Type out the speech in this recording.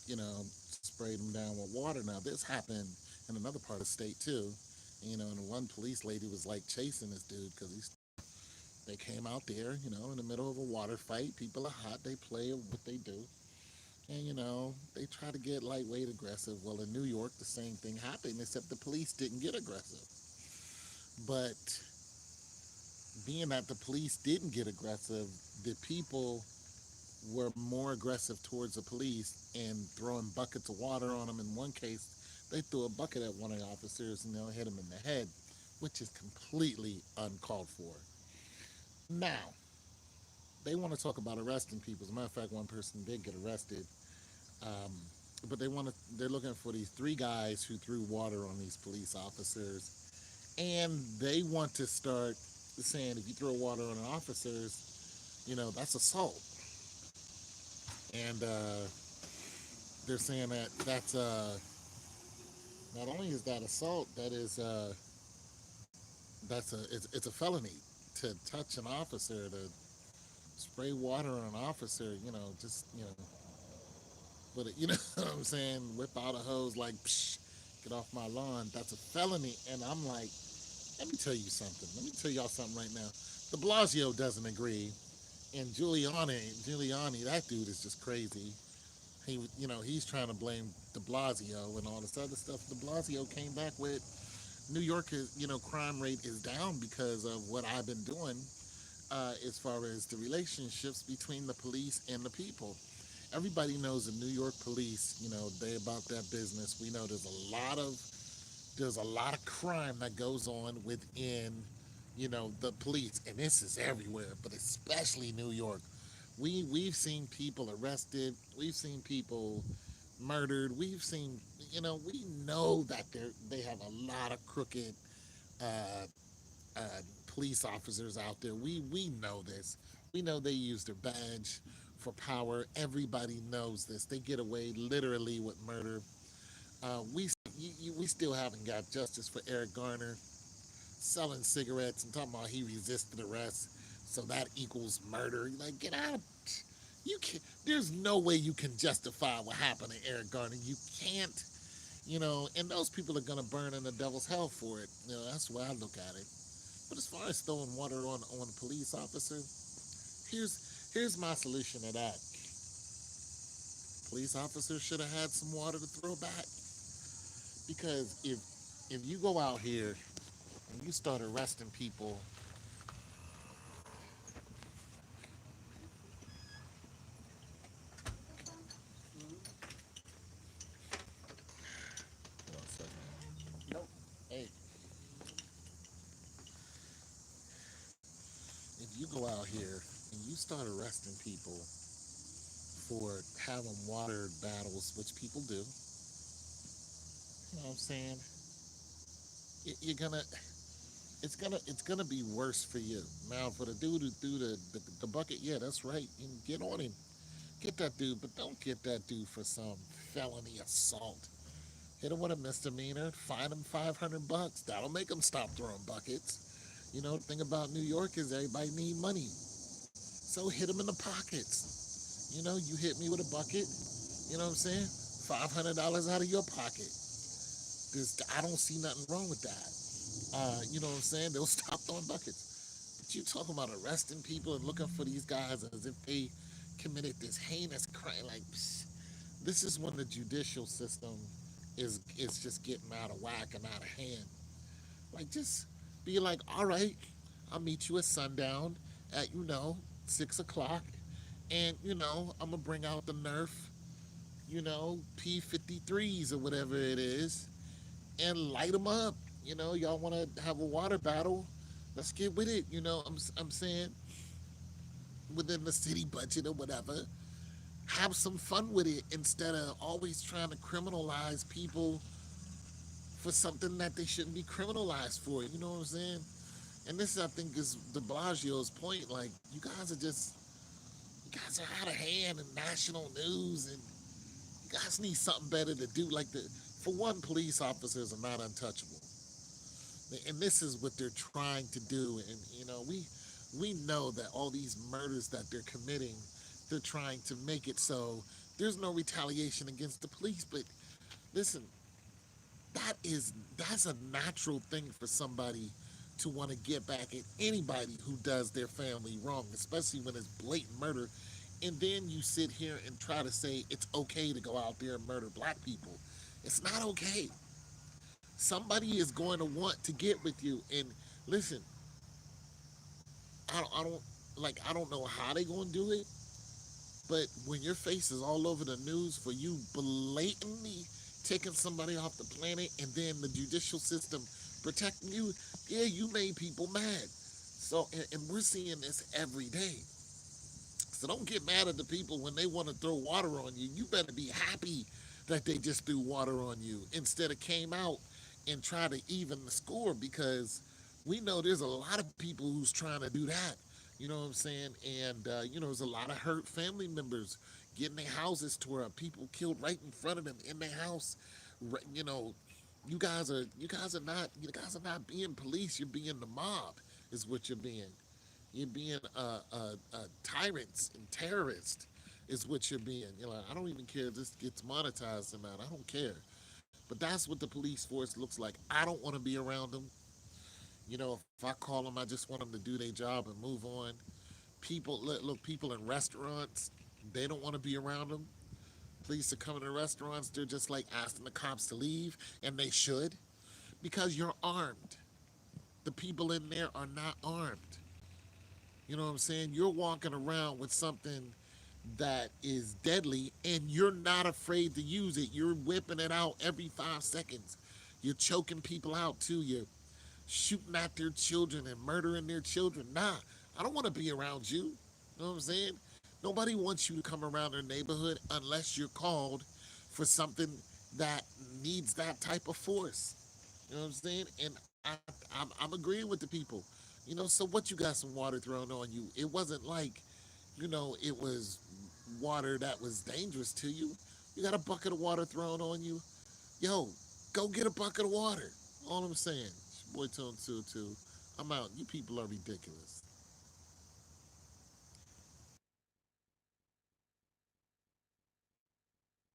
sprayed them down with water. Now this happened in another part of the state too. And one police lady was like chasing this dude because they came out there, in the middle of a water fight. People are hot. They play what they do. And, they try to get lightweight aggressive. Well, in New York, the same thing happened, except the police didn't get aggressive. But being that the police didn't get aggressive, the people were more aggressive towards the police and throwing buckets of water on them. In one case, they threw a bucket at one of the officers and they'll hit him in the head, which is completely uncalled for. Now, they want to talk about arresting people. As a matter of fact, one person did get arrested. Um, but they're looking for these three guys who threw water on these police officers. And they want to start saying if you throw water on an officers, that's assault. And they're saying that that's not only is that assault, it's a felony to touch an officer, to spray water on an officer, just put it, what I'm saying, whip out a hose like, psh, get off my lawn. That's a felony. And I'm like, let me tell you something. Let me tell y'all something right now. De Blasio doesn't agree, and Giuliani, that dude is just crazy. He's trying to blame De Blasio and all this other stuff. De Blasio came back with New York is, crime rate is down because of what I've been doing as far as the relationships between the police and the people. Everybody knows the New York police, they about that business. We know there's a lot of crime that goes on within, the police, and this is everywhere, but especially New York. We've seen people arrested, we've seen people murdered, we know that they have a lot of crooked uh, uh, police officers out there. We know this. We know they use their badge for power. Everybody knows this. They get away literally with murder. We still haven't got justice for Eric Garner selling cigarettes and talking about he resisted arrest, so that equals murder. Like, get out. You can't. There's no way you can justify what happened to Eric Garner. You can't. And those people are gonna burn in the devil's hell for it. That's the way I look at it. But as far as throwing water on a police officer, here's my solution to that. Police officers should have had some water to throw back. Because if you go out here and you start arresting people, hold on a second. Nope. Hey, if you go out here and you start arresting people for having water battles, which people do, you know what I'm saying? You're gonna it's gonna be worse for you. Now for the dude who threw the bucket, yeah, that's right. You can get on him, get that dude, but don't get that dude for some felony assault. Hit him with a misdemeanor, fine him $500. That'll make him stop throwing buckets. The thing about New York is everybody need money, so hit him in the pockets. You hit me with a bucket. You know what I'm saying? $500 out of your pocket. I don't see nothing wrong with that. You know what I'm saying? They'll stop throwing buckets. But you talking about arresting people and looking for these guys as if they committed this heinous crime. Like, psh, this is when the judicial system is just getting out of whack and out of hand. Like, just be like, all right, I'll meet you at sundown at 6 o'clock, and I'm gonna bring out the Nerf, P53s or whatever it is, and light them up. Y'all want to have a water battle? Let's get with it. I'm saying within the city budget or whatever, have some fun with it instead of always trying to criminalize people for something that they shouldn't be criminalized for. You know what I'm saying? And this, I think, is De Blasio's point. Like, you guys are out of hand in national news, and you guys need something better to do. Like, for one, police officers are not untouchable, and this is what they're trying to do. And we know that all these murders that they're committing, they're trying to make it so There's no retaliation against the police. But listen, that's a natural thing for somebody to want to get back at anybody who does their family wrong, especially when it's blatant murder. And then you sit here and try to say it's okay to go out there and murder black people. It's not okay. Somebody is going to want to get with you. And listen, I don't I don't know how they going to do it, but when your face is all over the news for you blatantly taking somebody off the planet and then the judicial system protecting you, yeah, you made people mad. So, and we're seeing this every day. So don't get mad at the people when they want to throw water on you. You better be happy that they just threw water on you instead of came out and try to even the score, because we know there's a lot of people who's trying to do that. You know what I'm saying? And there's a lot of hurt family members getting their houses tore up, people killed right in front of them in their house. You know, you guys are not being police. You're being the mob, is what you're being. You're being tyrants and terrorists, is what you're being. You're like, I don't even care if this gets monetized or not. I don't care. But that's what the police force looks like. I don't want to be around them. If I call them, I just want them to do their job and move on. Look, people in restaurants, they don't want to be around them. Police are coming to restaurants, they're just like asking the cops to leave, and they should, because you're armed. The people in there are not armed. You know what I'm saying? You're walking around with something that is deadly and you're not afraid to use it. You're whipping it out every 5 seconds. You're choking people out too. You're shooting at their children and murdering their children. Nah, I don't want to be around you. You know what I'm saying? Nobody wants you to come around their neighborhood unless you're called for something that needs that type of force. You know what I'm saying? And I'm agreeing with the people. So what, you got some water thrown on you? It wasn't like, it was water that was dangerous to you. You got a bucket of water thrown on you. Yo, go get a bucket of water. All I'm saying. It's your boy Tone 2. I'm out. You people are ridiculous.